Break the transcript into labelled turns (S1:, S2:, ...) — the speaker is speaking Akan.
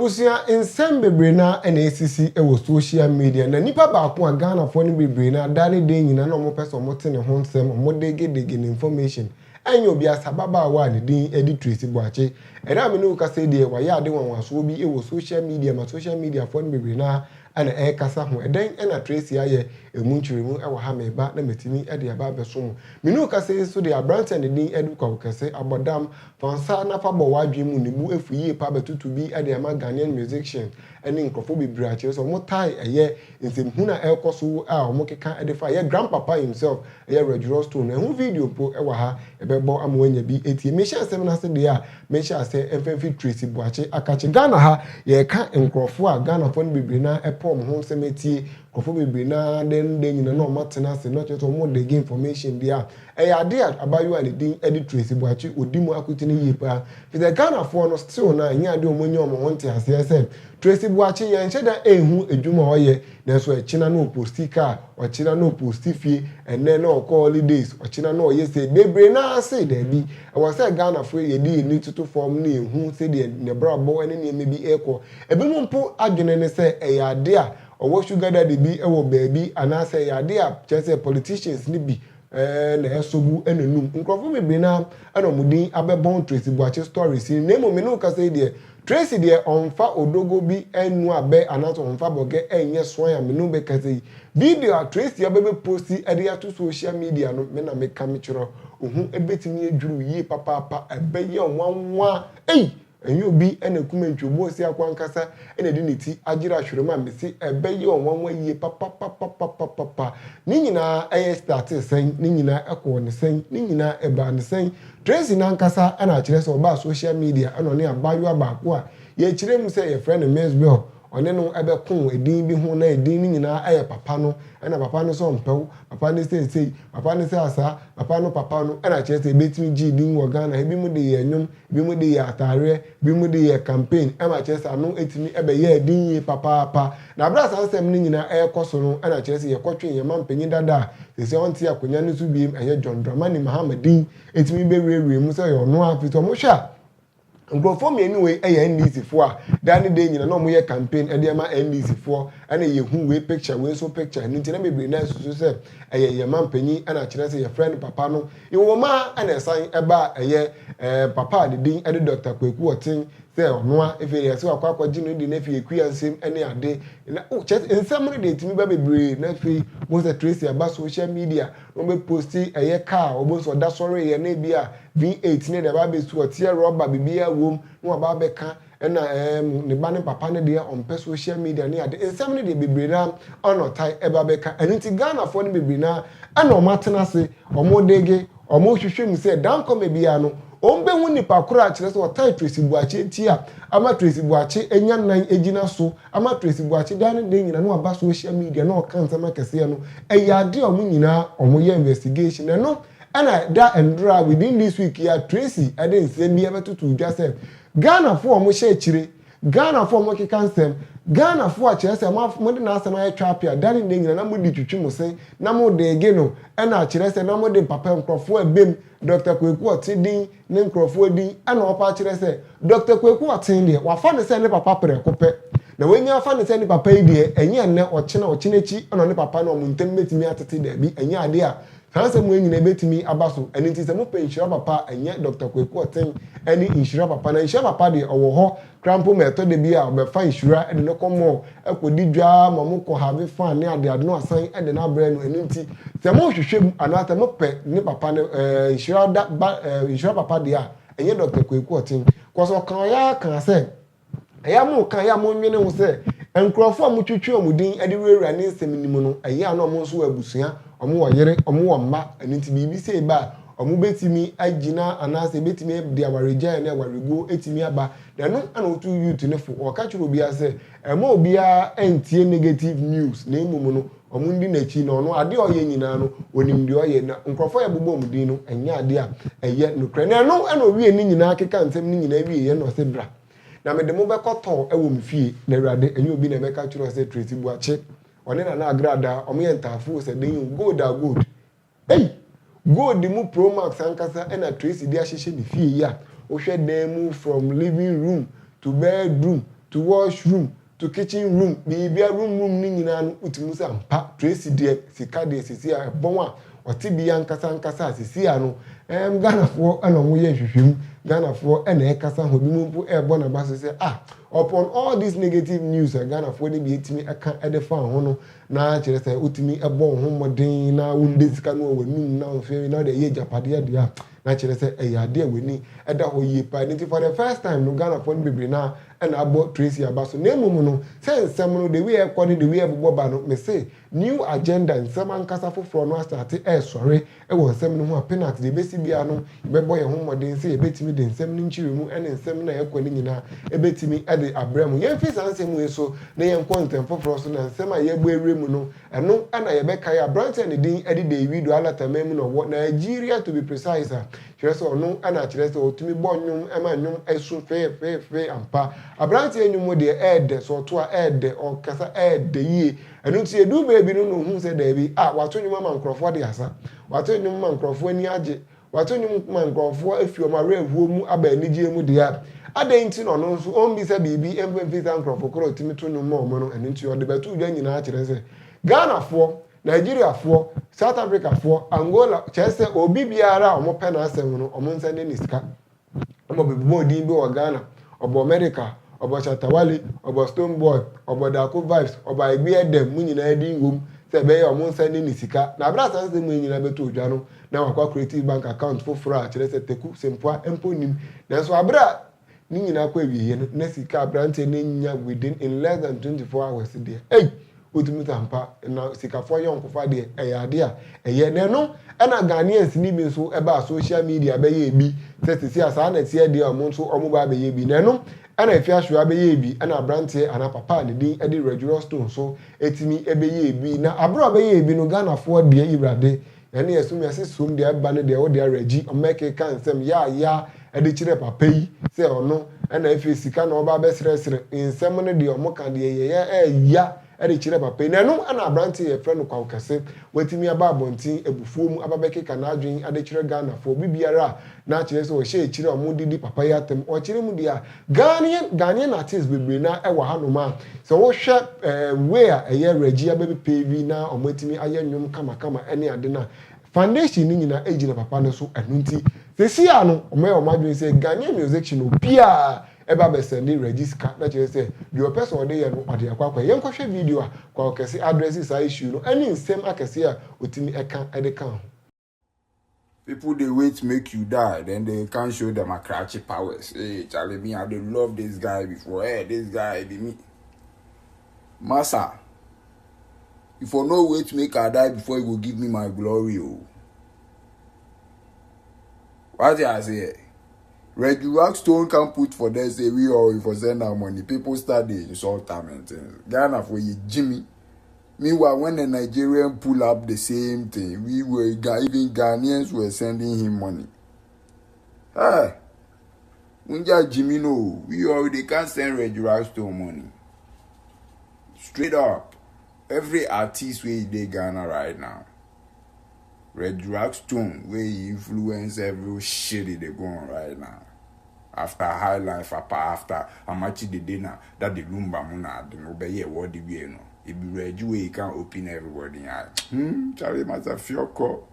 S1: Abusia nsɛm bebree na esisi ewo social media na nipa baako a Ghana fo ne bebree na dane de nyina na ɔmo pɛ sɛ ɔmo te ne ho nsɛm ɔmo dege information enyo obi asababa wa ne din edi Tracy Boakye era me no kasa de wa ya de wanwaso bi ewo social media fo ne bebree na ana kasa ho eden na Tracy aye emu nkyeremu ewo ha meba na metimi de aba besom me no kasa so de abrante ne din edu kwa kase abodam fansa na fa bo wadwe mu ne mu efuyi pa betutu bi de ama Ghanaian musician ene nkrofo bebree a kire so mo tai eye nsem na ekoso a mo keka edefa ye grandpapa himself eye Red Rostone na hu video po ewa ha ebebo amwanya bi etie me hye asem na se de a me hye ase emfemfi Tracy Boakye akache Ghana ha ye ka nkrofo a Ghana fo ne bebree na epom ho nsem etie nkrofo bebree na den nyina na omatena se no cheto mo de information dia ade abayo ale din edi Tracy Boakye odimu akuti ne yipa fi the Ghana fo no still na nya ade omonye omo honte ase ese Tracy Boakye ye nche da ehu edwuma oye na so echina na oposti ka ochina na oposti fie ene na okọ holidays ochina na oye se bebree na ase da bi e wo se Ghana fo ye di ni tutu form na ehu se de ne brabo ene ne mebi ekọ ebe mo mpo adwene ne se ade a owo sugar daddy bi ewo baabi anase ade a chese politicians ni bi na esogu enenum nkrofo bebree na ana omudin abebon Tracy Boakye stories ni mo me no ka say de Tracy de onfa odogo bi enu abe anato onfa boge enye so ya me no be ka say video a Tracy abebe posti ede ya to social media no me na me ka me chiro ohun ebetimi edwuru yi papa ebe ye onwanwa enyo bi ena kumentwo bo si akwankasa ena di niti agira hwerema mesi ebe ye onwanwa yi papa ni nyina start sen ni nyina ekọ ne sen ni nyina eba ne sen Tracy nankasa ana kire se oba social media ana ne abayo abaako a ye kire mu se ye friend Mesbel one no ebe kun edin bi ho na edin ni nyina papa no ena papa no so mpew papa ne sei papa ne se asa papa no ena kire se betimi gi din wo Ghana ebi mu de ye nyum ebi mu de ye atare ebi mu de ye campaign ema kire se anu etimi ebe ye edin yi papa na bra sansem ni nyina ekoso no ena kire se ye kotwe ye mampanyi dada se onti akonya ne su bi eye John Dramani Mahamadin etimi be rewe mu se ye ono afito mo hwa nkrofo me anyway NDC fo a dane de nyina na mo ye campaign e de ma NDC fo ana ye hu we picture we so picture ni ntina bebre na susu se ye mampanyi ana kire se ye friend papa no iwo ma ana san eba papa de din e Dr. Kweku Otin se ono efe ye se akwa gi no di na fi ekua nsem ene ade na nsem ne de timi ba bebre na fi mo se Tracy aba social media no be posti car obo so da sorry ye na bia V8 ne de ba be su otie rubber bibia wom no ba be ka na ne ba ne papa ne de on pe social media ne ade nsem ne de bebre na ono tai eba be ka enti Ghana fo ne bebre na ana o matena se omo dege omo hwehwe mu se dan ko mebia no ombe hu nipa kura kire se otai Tracy Boakye ti a ama Tracy Boakye enya nan ejina so ama Tracy Boakye dan de nyina no aba social media na o kan sama kese no eyade omo nyina omo ye investigation no ana da endra within this week ya Tracy ade nsem bi abetutu dwa se Ghana fo omo hye chire Ghana fo omo keka nsem Ghana fo a kire se mo de na asema ya twapia dan de nyina na mo di twitwi mo sen na mo de ge no ana kire se na mo de papa nkrofo abem Dr. Kweku Otin din ne nkrofo din ana opa kire se Dr. Kweku Otin de wafa ne se ne papa prekope na wenya afa ne se ne papa de enye ne ochinachi ana ne papa na omuntem metimi atete da bi enye ade a sanse mu nyina betimi abaso eni nti se mo pe inshira papa enye Dr. Kweku Otin eni inshira papa na inshira papa de owo ho crampo meto de bi a obefa inshira de ne komo ekodi dwa ma mo ko have fan ne ade no asan de na bra no eni nti se mo hwehwem ana se mo pe ne papa ne inshira da inshira papa de a enye Dr. Kweku Otin ko so kan ya kan se eya mo kan ya mo nwene ho se enkrofo mo twitwi omudin ade wura ne nseminim no eya na mo so abusua omo wo yere omo wo mma eni nti bibi se ba omo betimi agina anase betimi de awareja na awarego etimi aba na no ana otu youth ne fo o ka chiro bia se ema obia entie negative news na emumu no omo ndi na chi no no ade oye nyina no onim de oye na nkrofo ya bobom din no enya ade a eye no kre na no ana owie ni nyina keka nsem ni nyina wie ye no se bra na me de mo bekoton ewo mfie na awurade enye obi na meka chiro se Tracy Boakye one na agrada omo ye ntafu se den gold a gold gold mu Pro Max ankasa na Tracy dia hyehye ne fie ya o hwe dem from living room to bedroom to washroom to kitchen room bibia room ni nyina no utimu se ampa Tracy de sika de sisi a bon a ote bia nkasa sisi a no Ghana fo ana mo ye hwehwem Ghana fo ana e kasa ho bi mu mpo e bo na ba se upon all this negative news Ghana fo ni bi etimi aka e de fa ho no na kire se utimi e bo ho modin na wunde sika no wanum na ofie na de ye japade de a na kire se e ya de weni e da ho ye pa ni for the first time no Ghana fo ni bebre na e na abo Tracy abaso na emu no say nsem no the way e kwani the way e bobo ba no me say new agenda nsem ankasa foforo no start e sori e wo nsem no ho penalty de besi bia no bebo ye ho modin say e betimi de nsem no nchire mu ene nsem na e kwani nyina e betimi e de abremu ye fi san nsem we so na ye nkontem foforo so na nsem a ye gbo ewremu no eno ana ye be kai branch and din e de David alatamemu no Nigeria to be precise kire so no ana kire so otumi bonnwum e ma nwum esu fe ampa abranti enyum de ede so to a ede o kasa ede yi enu ti edu baby no hu se da bi wato nyum ma nkrofo de asa wato nyum ma nkrofo ani age wato nyum ma nkrofo afi o ma rehuo mu aba anigye mu de a adanti no no so on bi se bibi emfisa nkrofo kro otimi to nyum ma o mo no enu ti o de betu dwa nyina kire se Ghana fo Nigeria fo South Africa fo Angola chese obi biara o mo pe na asem no o mo nsende ni sika o mo bibi mo din bi o Ghana obo America obo Chatawale obo Stoneboy obo Dako Vibes obo Igbe Edem mu nyina edi ngom se be ye o mo nsende ni sika na bra san se mu nyina beto odwa no na wakwa creative bank account foforo a kire se teku sempoa emponim na so abra ni nyina kwa wiye no na sika abrante na nya within in less than 24 hours there otumi tampa na sikafo yonkofa de eyade a eye ne no na Ghanaians ni bi nso eba social media be ye bi sesi asa na tie de omo nso omo ba be ye bi ne no na efi ahwa be ye bi na brante ana papa ne din e de Regular Stone so etimi ebe ye bi na abro be ye bi no Ghana fo de Ibrade ene yesumi asesum de aba ne de wo de regi omeke kan sem ya e de kire papa yi se ono na efi sika na oba be sere nsem ne de omo kan de ye ya eri chire papa na no ana abranti ye friend kwa ukase wetimi aba abontin ebufuo mu ababeke kana adwen ade chire Ghana fo bibiara na chire so hye chire omudidi papa ya tem o chire mu dia Ghanaian artists bebre na e wa hanoma so wo hwe we a eye regia baby pv na omotimi aye nwum kama ene ade na foundation ni nyina ejina papa no so anunti sesi a no omadwen say Ghanaian musician obia eba be send register na chere say the person ode ye no ode akwa yen kohwe video a kwa okese address sa issue no any nsem akese a otimi eka edeka
S2: people they wait to make you die, then they can't show them a cratchy powers. Hey, Charlie, me, I didn't love this guy before. Hey, this guy be me. Massa, if for no way to make her die before you will give me my glory, oh. What did I say? Regular Stone can put for them, say we or if we send our money. People start the insult them and things. Ghana for you, Jimmy. Meanwhile, when the Nigerian pull up the same thing, even Ghanaians were sending him money. Hey, Munja Jimmy no, we already can't send Regular Stone money. Straight up, every artist where they Ghana right now, Regular Stone where he influence every shit they go on right now. After High Life, after Amachi the dinner, that the Lumba Muna, the Mobile, what the we know. If you ready, you can't open everybody. Charlie, myself, your call.